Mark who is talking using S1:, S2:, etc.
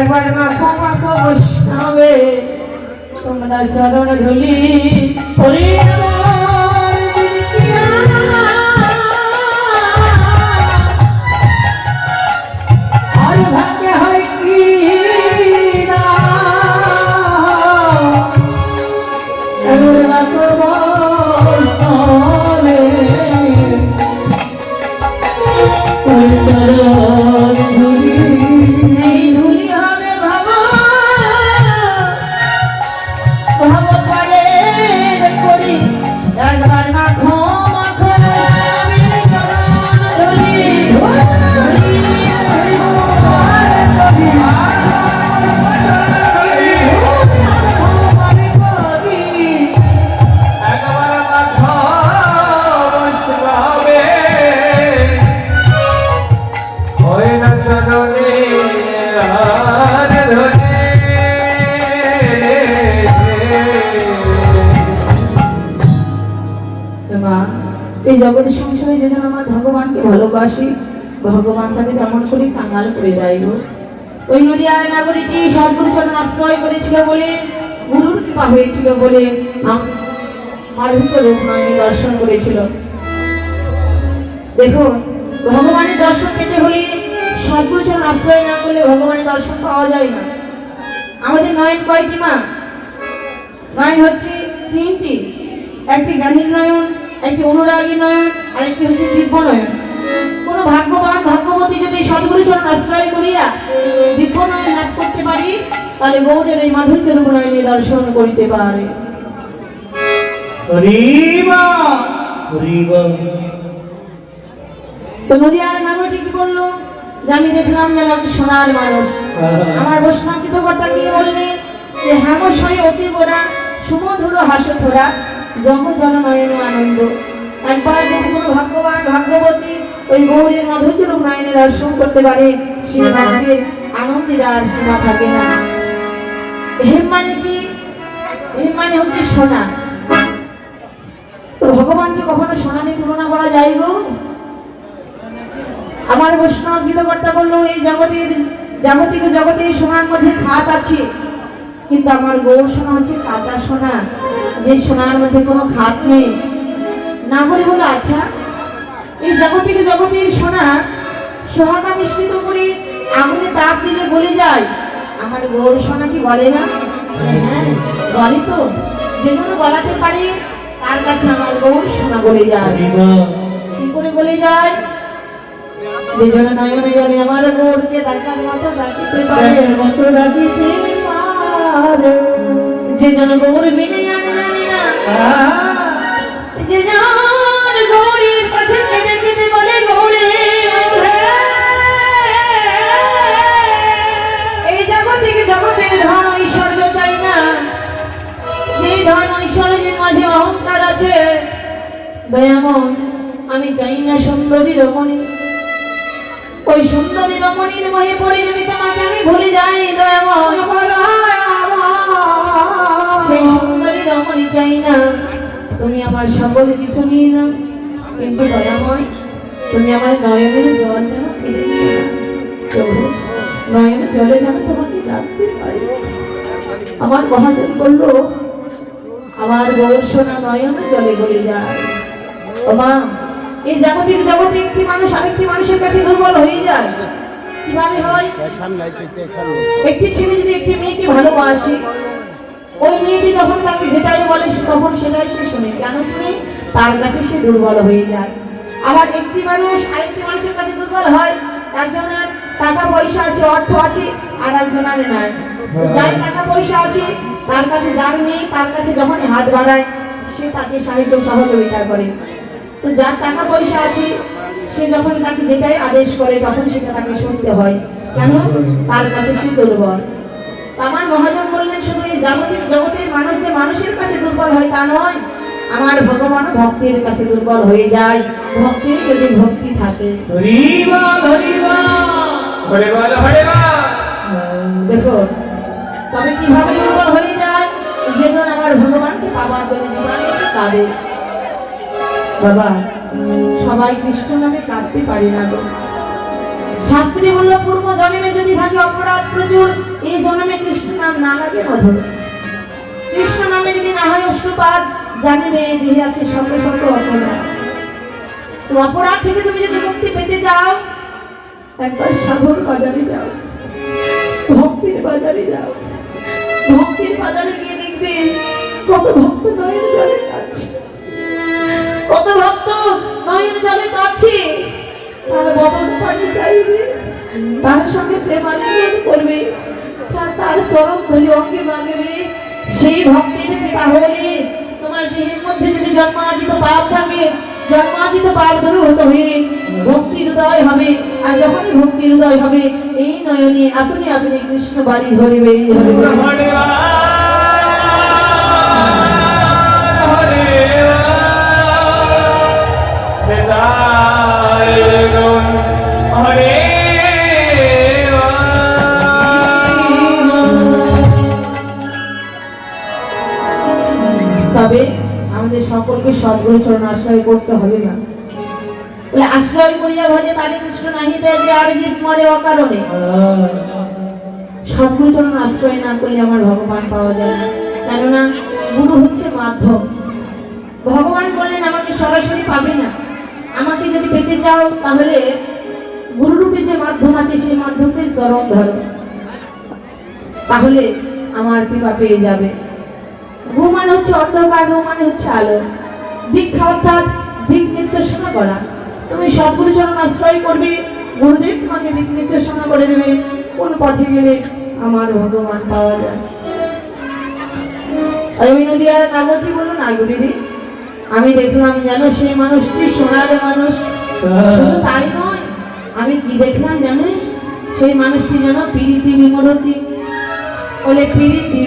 S1: একবার মাখো মাখো বৈষ্ণবে তোমরা চরণ ধুলি আর ভাগ্যে হয় কি না এই জগতের সংসারে যেজন আমার ভগবানকে ভালোবাসি ভগবান তাকে কেমন করে কাঙ্গাল করে দেয় গো। ওই নদিয়ার নাগরিকটি সদ্গুরু চরণ আশ্রয় করেছিল বলে গুরুর কৃপা হয়েছিল বলে মাধুর্য রূপ নয়নে দর্শন করেছিল। দেখুন ভগবানের দর্শন পেতে হলে সদ্গুরু চরণ আশ্রয় না করলে ভগবানের দর্শন পাওয়া যায় না। আমাদের নয়ন কয়টি মা? নয়ন হচ্ছে তিনটি, একটি জ্ঞানীর নয়ন, একটি অনুরাগী নয়ন, আর একটি হচ্ছে দিব্য নয়ন। কোন ভাগ্যবান ভাগ্যবতী যদি সদ্গুরু চরণ আশ্রয় করিয়া দিব্য নয়ন লাভ করতে পারি তাহলে গৌরের এই মাধুর্য রূপ নয়নে দর্শন করিতে পারে। তো নদিয়ার নাগরিক কি বললো যে আমি দেখলাম যেন একটি সোনার মানুষ। আমার বৈষ্ণব কর্তা কি বললেন যে হামশয় অতি গোড়া সুমধুর হাস্য থোড়া জগৎ জন নয়ন আনন্দ। একবার যদি কোনো ভাগ্যবান ভাগ্যবতী ওই গৌরের মাধুর্য রূপ নয়নে দর্শন করতে পারে সে ভাগ্যের আনন্দের আর সীমা থাকে না। হেম মানে কি? হেম মানে হচ্ছে সোনা। তো ভগবানকে কখনো সোনা দিয়ে তুলনা করা যায় গো? আমার বৈষ্ণব গীতকর্তা বললো এই জগতের সোনার মধ্যে খাত আছে, কিন্তু আমার গৌর সোনা হচ্ছে কাঁচা সোনা, যে সোনার মধ্যে কোনো খাত নেই। না বলে বলো আচ্ছা এই জগতের সোনা সোহাগা মিশ্রিত করে আগুনে তাপ দিলে বলে যায়, আমার গৌর সোনা কি বলে না? হ্যাঁ বলে তো। যে জন্য গলাতে পারে তার কাছে আমার গৌর সোনা বলে যায়। কি করে বলে যায়? যে জন্য নয়নে জলে আমার গৌরকে ডাকার মতো ডাকিতে পারে, যে জন গৌর বিনে আনে জানি না, যে জন গৌরীর কাছে কেঁদে কেঁদে বলে গৌরে এই জগতের ধন ঐশ্বর্য চাই না, যে ধন ঐশ্বর্যের মাঝে অহংকার আছে দয়াময় আমি চাই না সুন্দরী রমণী। ওই সুন্দরী রমণীর মহে পড়ে যদি তোমাকে আমি ভুলে যাই দয়াময়, সেই সুন্দরী রমণী চাই না। তুমি আমার সকল কিছু নিয়ে নাও, কিন্তু দয়াময় তুমি আমার নয়নের জল যেন ফিরে নিয়ে প্রভু, নয়নের জলে যেন তোমাকে রাখতে পারি। আমার মহাদেব বললো আমার গৌর সোনা নয়নের জলে গলে যায়। ও মা এই জগতে একটি মানুষ আরেকটি মানুষের কাছে দুর্বল হয়ে যায়। কিভাবে হয়? একটি ছেলে যদি একটি মেয়েকে ভালোবাসে, ওই মেয়েটি যখন তাকে যেটাই বলে তখন সেটাই সে শুনে। কেন শুনে? তার কাছে সে দুর্বল হয়ে যায়। আবার একটি মানুষ আরেকটি মানুষের কাছে দুর্বল হয়, একজনের টাকা পয়সা আছে, অর্থ আছে, আর একজনের নাই। যার টাকা পয়সা আছে তার কাছে, যার নেই তার কাছে যখন হাত বাড়ায় সে তাকে সাহায্য সহযোগিতা করে। তো যার টাকা পয়সা আছে সে যখন তাকে যেটাই আদেশ করে তখন সেটা তাকে শুনতে হয়। কেন? তার কাছে সে দুর্বল। আমার মহাজন বললেন শুধু এই জগতের মানুষ যে মানুষের কাছে দুর্বল হয় তা নয়, আমার ভগবান ভক্তের কাছে দুর্বল হয়ে যায়। ভক্তের যদি ভক্তি থাকে, দেখো তবে কিভাবে দুর্বল হয়ে যায়? যেজন আমার ভগবানকে পাওয়ার জন্য জীবন কাঁদে। বাবা সবাই কৃষ্ণ নামে কাঁদতে পারি না গো। শাস্ত্রী বলল পূর্ব জন্মে যদি থাকে অপরাধ প্রচুর, এই জন্মে কৃষ্ণ নাম না লাগে মধুর। কৃষ্ণ নামে যদি না হয় অষ্টপাদ, জানিবে দেহে আছে শত শত অপরাধ। তো অপরাধ থেকে তুমি যদি মুক্তি পেতে চাও, একবার সাধুর বাজারে যাও, ভক্তির বাজারে যাও। ভক্তির বাজারে গিয়ে দেখবে কত ভক্ত নয়ন জলে কাঁদছে, কত ভক্ত নয়ন জলে কাঁদছে। তার বদন পানি চাইবে, তার সঙ্গে প্রেমালিঙ্গন করবে, তার চরণ ধরে অঙ্গে মাগবে। সেই ভক্তির কৃপা হলে তোমার দেহের মধ্যে যদি জন্মার্জিত পাপ থাকে, জন্মার্জিত পাপ দূরীভূত হয়ে ভক্তির হৃদয় হবে। আর যখন ভক্তির হৃদয় হবে, এই নয়নে আপনি আপনি কৃষ্ণ বাড়ি ধরিবে। তবে আমাদের সকলকে সদ্গুরু চরণ আশ্রয় করতে হবে না। বলে আশ্রয় করিয়া ভজে তারে কৃষ্ণ নাহি দেয়, যে আর জীব মরে অকারণে। সদ্গুরু চরণ আশ্রয় না করলে আমার ভগবান পাওয়া যায় না। কেননা গুরু হচ্ছে মাধ্যম। ভগবান বললেন আমাকে সরাসরি পাবে না, আমাকে যদি পেতে চাও তাহলে গুরুরূপে যে মাধ্যম আছে সেই মাধ্যমকে চরণ ধরো, তাহলে আমার কৃপা পেয়ে যাবে। গু মানে হচ্ছে অন্ধকার, রু মানে হচ্ছে আলো। দীক্ষা অর্থাৎ দিক নির্দেশনা করা। তুমি সদ্গুরু চরণ আশ্রয় করবে, গুরুদেব তোমাকে দিক নির্দেশনা করে দেবে কোন পথে গেলে আমার ভগবান পাওয়া যায়। ওই নদীয়ার নাগরটি বললো না দিদি, আমি দেখলাম জানো সেই মানুষটি সোনার মানুষ। শুধু তাই নয়, আমি কি দেখলাম জানিস, সেই মানুষটি যেন পিরিতি বিমরতি। বলে পিরিতি